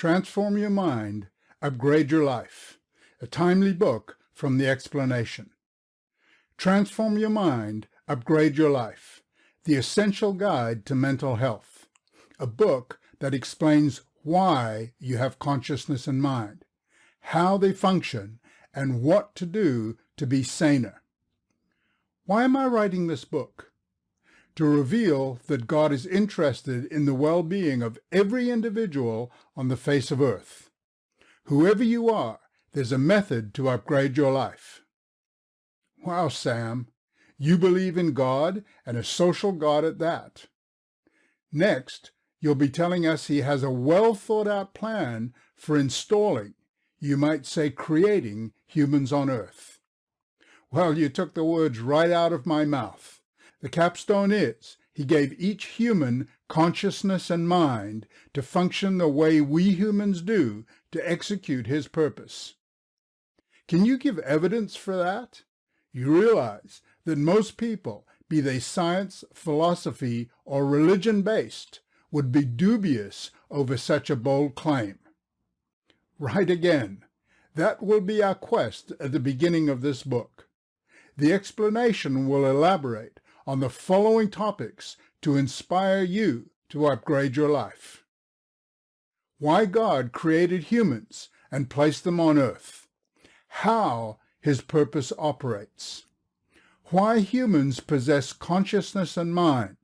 Transform Your Mind, Upgrade Your Life, a timely book from the explanation. Transform Your Mind, Upgrade Your Life, the essential guide to mental health, a book that explains why you have consciousness and mind, how they function, and what to do to be saner. Why am I writing this book? To reveal that God is interested in the well-being of every individual on the face of earth. Whoever you are, there's a method to upgrade your life. Wow, Sam, you believe in God, and a social God at that. Next, you'll be telling us he has a well-thought-out plan for installing, you might say creating, humans on earth. Well, you took the words right out of my mouth. The capstone is, he gave each human consciousness and mind to function the way we humans do to execute his purpose. Can you give evidence for that? You realize that most people, be they science, philosophy, or religion-based, would be dubious over such a bold claim. Right again. That will be our quest at the beginning of this book. The explanation will elaborate on the following topics to inspire you to upgrade your life. Why God created humans and placed them on earth. How his purpose operates. Why humans possess consciousness and mind,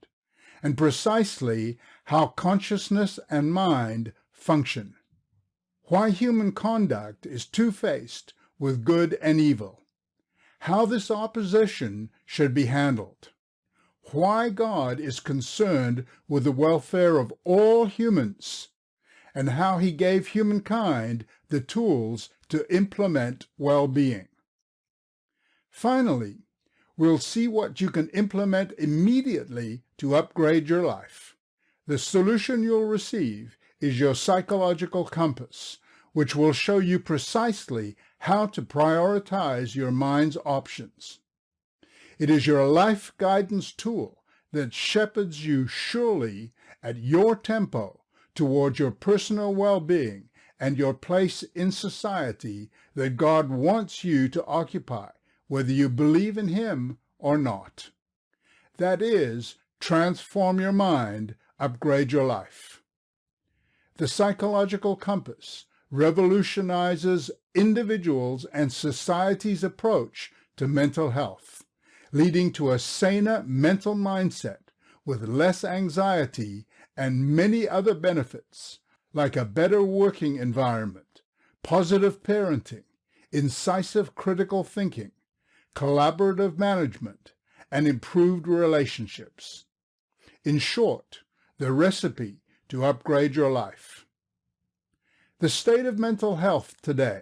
and precisely how consciousness and mind function. Why human conduct is two-faced with good and evil. How this opposition should be handled. Why God is concerned with the welfare of all humans, and how he gave humankind the tools to implement well-being. Finally, we'll see what you can implement immediately to upgrade your life. The solution you'll receive is your psychological compass, which will show you precisely how to prioritize your mind's options. It is your life guidance tool that shepherds you surely at your tempo towards your personal well-being and your place in society that God wants you to occupy, whether you believe in him or not. That is, transform your mind, upgrade your life. The psychological compass revolutionizes individuals' and society's approach to mental health, leading to a saner mental mindset with less anxiety and many other benefits, like a better working environment, positive parenting, incisive critical thinking, collaborative management, and improved relationships. In short, the recipe to upgrade your life. The state of mental health today.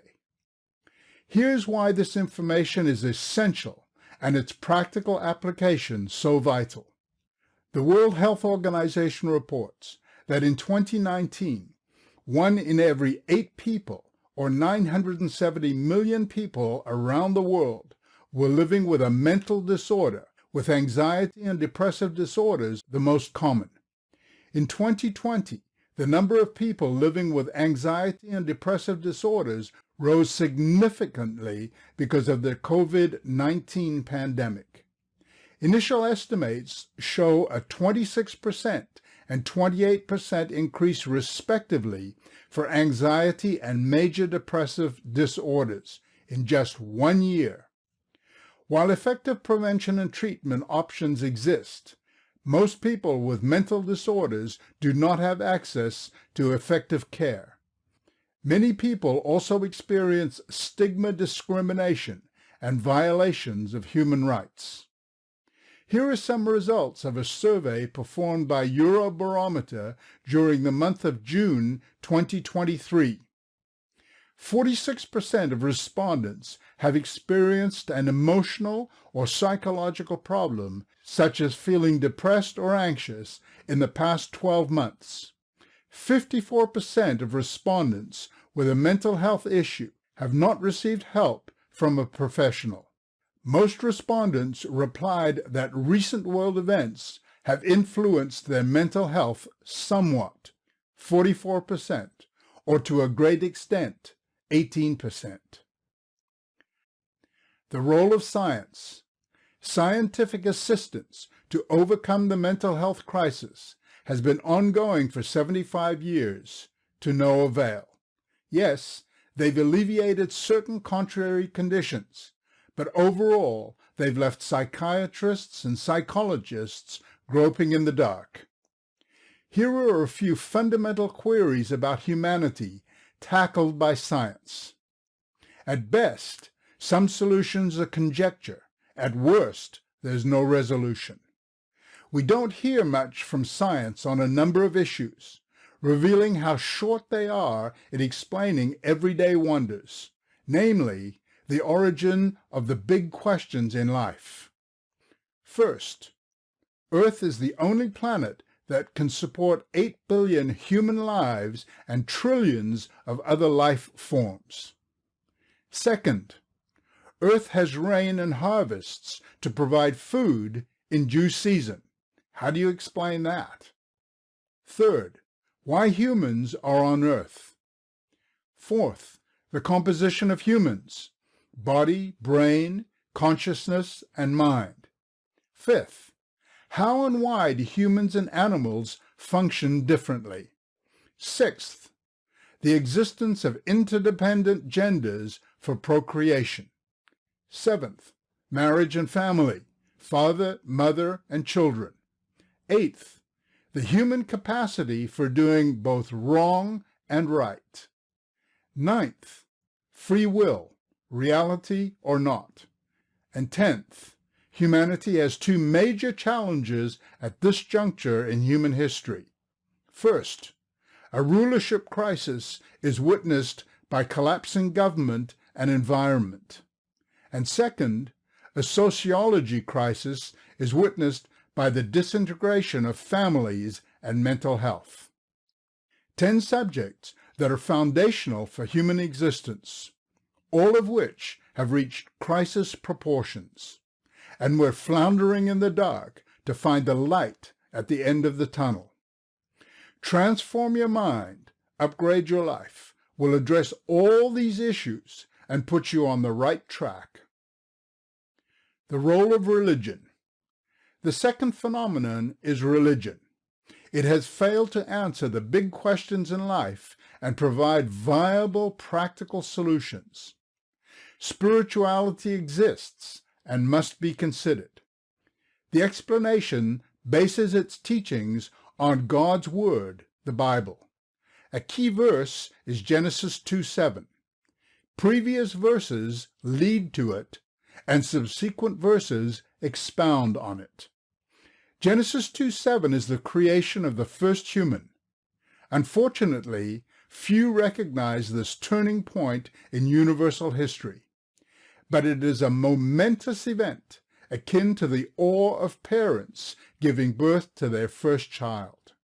Here's why this information is essential and its practical application so vital. The World Health Organization reports that in 2019, 1 in every 8 people, or 970 million people around the world, were living with a mental disorder, with anxiety and depressive disorders the most common. In 2020, the number of people living with anxiety and depressive disorders rose significantly because of the COVID-19 pandemic. Initial estimates show a 26% and 28% increase respectively for anxiety and major depressive disorders in just 1 year. While effective prevention and treatment options exist, most people with mental disorders do not have access to effective care. Many people also experience stigma discrimination and violations of human rights. Here are some results of a survey performed by Eurobarometer during the month of June 2023. 46% of respondents have experienced an emotional or psychological problem, such as feeling depressed or anxious, in the past 12 months. 54% of respondents with a mental health issue have not received help from a professional. Most respondents replied that recent world events have influenced their mental health somewhat, 44%, or to a great extent, 18%. The role of science. Scientific assistance to overcome the mental health crisis has been ongoing for 75 years, to no avail. Yes, they've alleviated certain contrary conditions, but overall, they've left psychiatrists and psychologists groping in the dark. Here are a few fundamental queries about humanity tackled by science. At best, some solutions are conjecture. At worst, there's no resolution. We don't hear much from science on a number of issues, revealing how short they are in explaining everyday wonders, namely, the origin of the big questions in life. First, Earth is the only planet that can support 8 billion human lives and trillions of other life forms. Second, Earth has rain and harvests to provide food in due season. How do you explain that? Third, why humans are on Earth. Fourth, the composition of humans, body, brain, consciousness, and mind. Fifth, how and why do humans and animals function differently? Sixth, the existence of interdependent genders for procreation. Seventh, marriage and family, father, mother, and children. Eighth, the human capacity for doing both wrong and right. Ninth, free will, reality or not. And 10th, humanity has two major challenges at this juncture in human history. First, a rulership crisis is witnessed by collapsing government and environment. And second, a sociology crisis is witnessed by the disintegration of families and mental health. 10 subjects that are foundational for human existence, all of which have reached crisis proportions, and we're floundering in the dark to find the light at the end of the tunnel. Transform Your Mind, Upgrade Your Life will address all these issues and put you on the right track. The role of religion. The second phenomenon is religion. It has failed to answer the big questions in life and provide viable, practical solutions. Spirituality exists and must be considered. The explanation bases its teachings on God's Word, the Bible. A key verse is Genesis 2:7. Previous verses lead to it, and subsequent verses expound on it. Genesis 2:7 is the creation of the first human. Unfortunately, few recognize this turning point in universal history, but it is a momentous event akin to the awe of parents giving birth to their first child.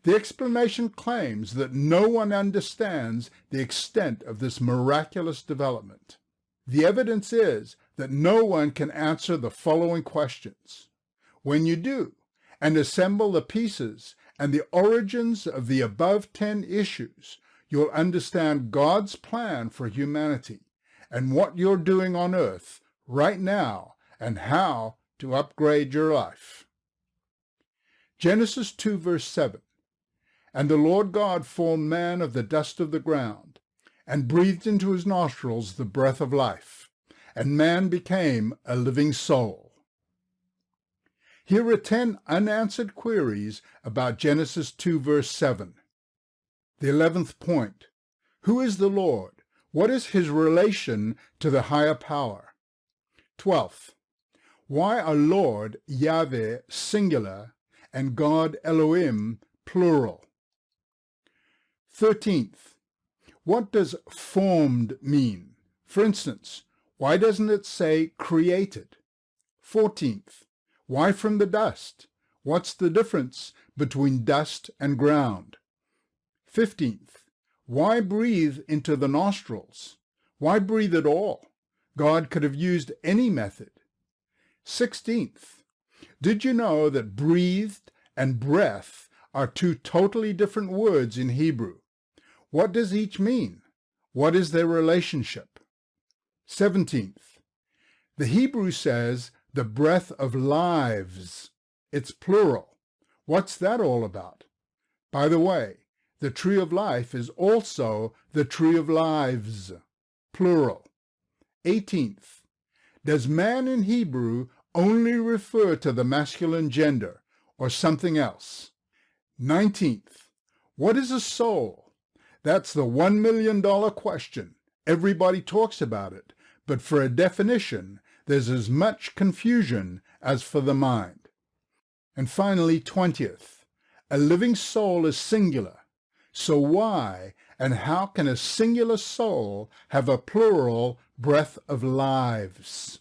The explanation claims that no one understands the extent of this miraculous development. The evidence is that no one can answer the following questions. When you do, and assemble the pieces and the origins of the above 10 issues, you'll understand God's plan for humanity and what you're doing on earth right now and how to upgrade your life. Genesis 2 verse 7. And the Lord God formed man of the dust of the ground, and breathed into his nostrils the breath of life, and man became a living soul. Here are 10 unanswered queries about Genesis 2 verse 7. The 11th point. Who is the Lord? What is his relation to the higher power? 12th. Why are Lord, Yahweh, singular, and God, Elohim, plural? 13th. What does formed mean? For instance, why doesn't it say created? 14th. Why from the dust? What's the difference between dust and ground? 15th. Why breathe into the nostrils? Why breathe at all? God could have used any method. 16th. Did you know that breathed and breath are two totally different words in Hebrew? What does each mean? What is their relationship? 17th, the Hebrew says the breath of lives. It's plural. What's that all about? By the way, the tree of life is also the tree of lives, plural. 18th, does man in Hebrew only refer to the masculine gender or something else? 19th, what is a soul? That's the $1 million question. Everybody talks about it, but for a definition, there's as much confusion as for the mind. And finally, 20th, a living soul is singular. So why and how can a singular soul have a plural breath of lives?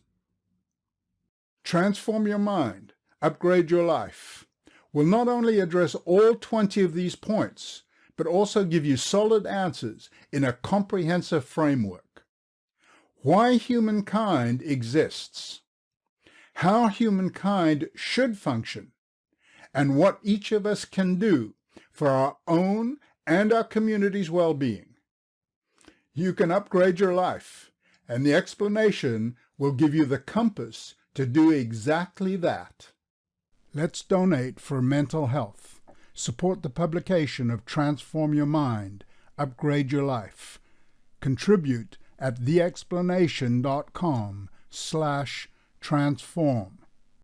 Transform your mind, upgrade your life will not only address all 20 of these points, but also give you solid answers in a comprehensive framework. Why humankind exists, how humankind should function, and what each of us can do for our own and our community's well-being. You can upgrade your life, and the explanation will give you the compass to do exactly that. Let's donate for mental health. Support the publication of Transform Your Mind, Upgrade Your Life. Contribute at theexplanation.com/transform.